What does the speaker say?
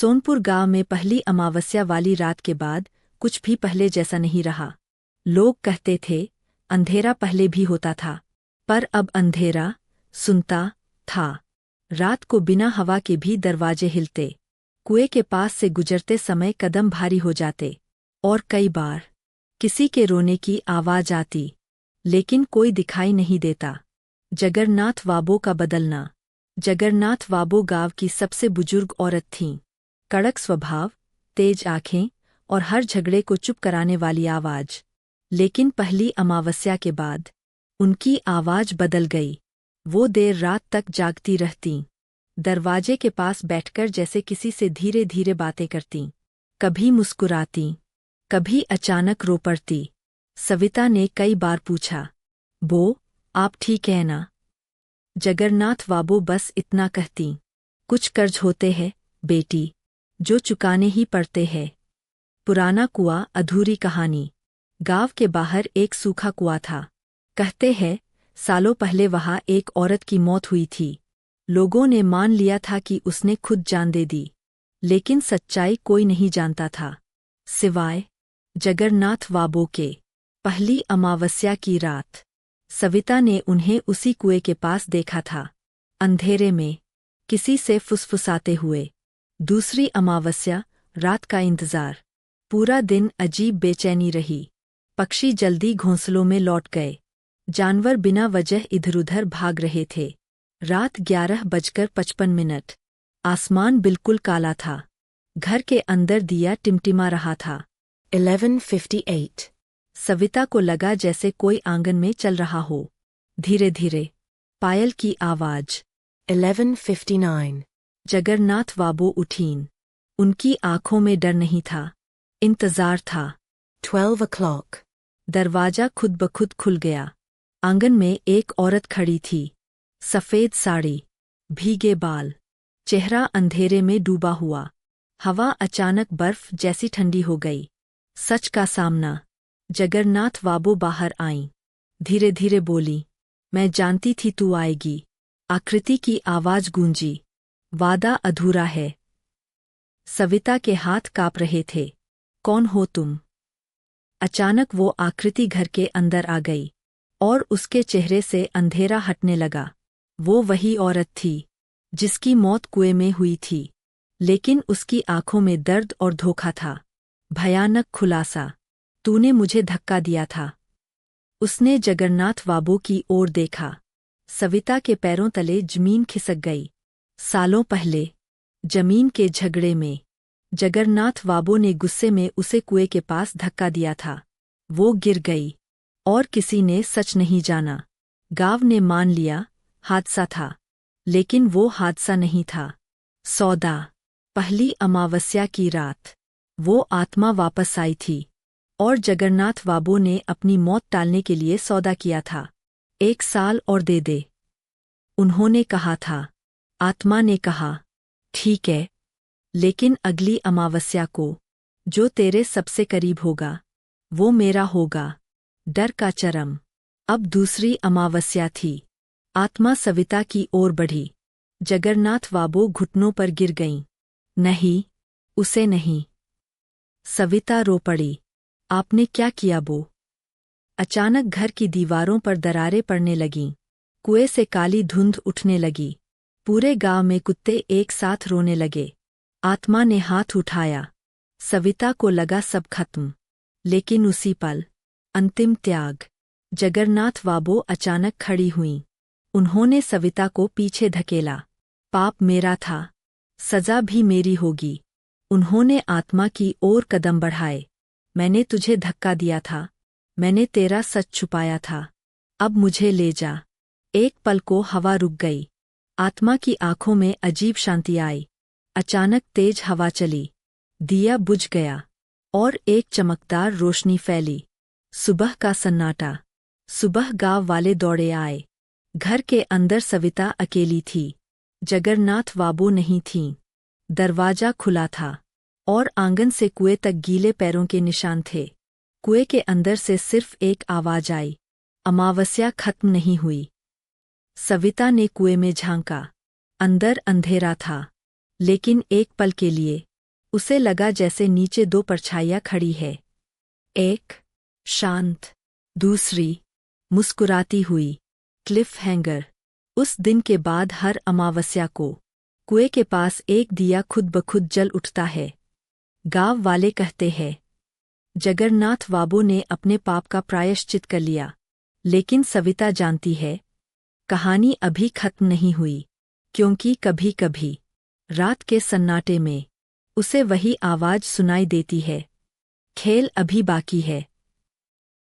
सोनपुर गांव में पहली अमावस्या वाली रात के बाद कुछ भी पहले जैसा नहीं रहा। लोग कहते थे अंधेरा पहले भी होता था, पर अब अंधेरा सुनता था। रात को बिना हवा के भी दरवाजे हिलते, कुएं के पास से गुजरते समय कदम भारी हो जाते, और कई बार किसी के रोने की आवाज आती, लेकिन कोई दिखाई नहीं देता। जगरनाथ वाबो का बदलना। जगरनाथ वाबो गांव की सबसे बुजुर्ग औरत थीं। कड़क स्वभाव, तेज आंखें और हर झगड़े को चुप कराने वाली आवाज। लेकिन पहली अमावस्या के बाद उनकी आवाज बदल गई। वो देर रात तक जागती रहतीं, दरवाजे के पास बैठकर जैसे किसी से धीरे धीरे बातें करतीं। कभी मुस्कुरातीं, कभी अचानक रो पड़ती। सविता ने कई बार पूछा, बो, आप ठीक है ना? जगरनाथ वाबो बस इतना कहतीं, कुछ कर्ज होते हैं बेटी, जो चुकाने ही पड़ते हैं। पुराना कुआं, अधूरी कहानी। गांव के बाहर एक सूखा कुआं था। कहते हैं सालों पहले वहां एक औरत की मौत हुई थी। लोगों ने मान लिया था कि उसने खुद जान दे दी, लेकिन सच्चाई कोई नहीं जानता था, सिवाय जगरनाथ वाबो के। पहली अमावस्या की रात सविता ने उन्हें उसी कुएं के पास देखा था, अंधेरे में किसी से फुसफुसाते हुए। दूसरी अमावस्या रात का इंतजार। पूरा दिन अजीब बेचैनी रही। पक्षी जल्दी घोंसलों में लौट गए, जानवर बिना वजह इधर-उधर भाग रहे थे। रात 11:55। आसमान बिल्कुल काला था। घर के अंदर दिया टिमटिमा रहा था। 11:58। सविता को लगा जैसे कोई आंगन में चल रहा हो। धीरे धीरे पायल की आवाज। 11:59। जगरनाथ वाबो उठीं। उनकी आंखों में डर नहीं था, इंतजार था। 12 o'clock। दरवाजा खुद ब खुद खुल गया। आंगन में एक औरत खड़ी थी, सफेद साड़ी, भीगे बाल, चेहरा अंधेरे में डूबा हुआ। हवा अचानक बर्फ जैसी ठंडी हो गई। सच का सामना। जगरनाथ वाबो बाहर आईं, धीरे धीरे बोली, मैं जानती थी तू आएगी। आकृति की आवाज गूंजी, वादा अधूरा है। सविता के हाथ कांप रहे थे। कौन हो तुम? अचानक वो आकृति घर के अंदर आ गई, और उसके चेहरे से अंधेरा हटने लगा। वो वही औरत थी जिसकी मौत कुएं में हुई थी, लेकिन उसकी आंखों में दर्द और धोखा था। भयानक खुलासा, तूने मुझे धक्का दिया था। उसने जगरनाथ वाबो की ओर देखा। सविता के पैरों तले जमीन खिसक गई। सालों पहले जमीन के झगड़े में जगरनाथ वाबो ने गुस्से में उसे कुएं के पास धक्का दिया था। वो गिर गई, और किसी ने सच नहीं जाना। गांव ने मान लिया हादसा था, लेकिन वो हादसा नहीं था, सौदा। पहली अमावस्या की रात वो आत्मा वापस आई थी, और जगरनाथ वाबो ने अपनी मौत टालने के लिए सौदा किया था। 1 साल और दे दे, उन्होंने कहा था। आत्मा ने कहा, ठीक है, लेकिन अगली अमावस्या को जो तेरे सबसे करीब होगा वो मेरा होगा। डर का चरम। अब दूसरी अमावस्या थी। आत्मा सविता की ओर बढ़ी। जगरनाथ वाबो घुटनों पर गिर गईं। नहीं, उसे नहीं। सविता रो पड़ी। आपने क्या किया बो? अचानक घर की दीवारों पर दरारें पड़ने लगीं। कुएं से काली धुंध उठने लगी। पूरे गांव में कुत्ते एक साथ रोने लगे। आत्मा ने हाथ उठाया। सविता को लगा सब खत्म, लेकिन उसी पल अंतिम त्याग। जगरनाथ वाबो अचानक खड़ी हुईं। उन्होंने सविता को पीछे धकेला। पाप मेरा था, सजा भी मेरी होगी। उन्होंने आत्मा की ओर कदम बढ़ाए। मैंने तुझे धक्का दिया था, मैंने तेरा सच छुपाया था, अब मुझे ले जा। एक पल को हवा रुक गई। आत्मा की आंखों में अजीब शांति आई। अचानक तेज हवा चली, दिया बुझ गया, और एक चमकदार रोशनी फैली। सुबह का सन्नाटा। सुबह गांव वाले दौड़े आए। घर के अंदर सविता अकेली थी। जगरनाथ वाबो नहीं थीं। दरवाजा खुला था, और आंगन से कुएं तक गीले पैरों के निशान थे। कुएं के अंदर से सिर्फ एक आवाज आई, अमावस्या खत्म नहीं हुई। सविता ने कुएं में झांका। अंदर अंधेरा था, लेकिन एक पल के लिए उसे लगा जैसे नीचे दो परछाइयाँ खड़ी है, एक शांत, दूसरी मुस्कुराती हुई। Cliff hanger. उस दिन के बाद हर अमावस्या को कुएं के पास एक दिया खुद ब खुद जल उठता है। गांव वाले कहते हैं जगन्नाथ बाबू ने अपने पाप का प्रायश्चित कर लिया। लेकिन सविता जानती है कहानी अभी खत्म नहीं हुई, क्योंकि कभी कभी रात के सन्नाटे में उसे वही आवाज सुनाई देती है, खेल अभी बाकी है।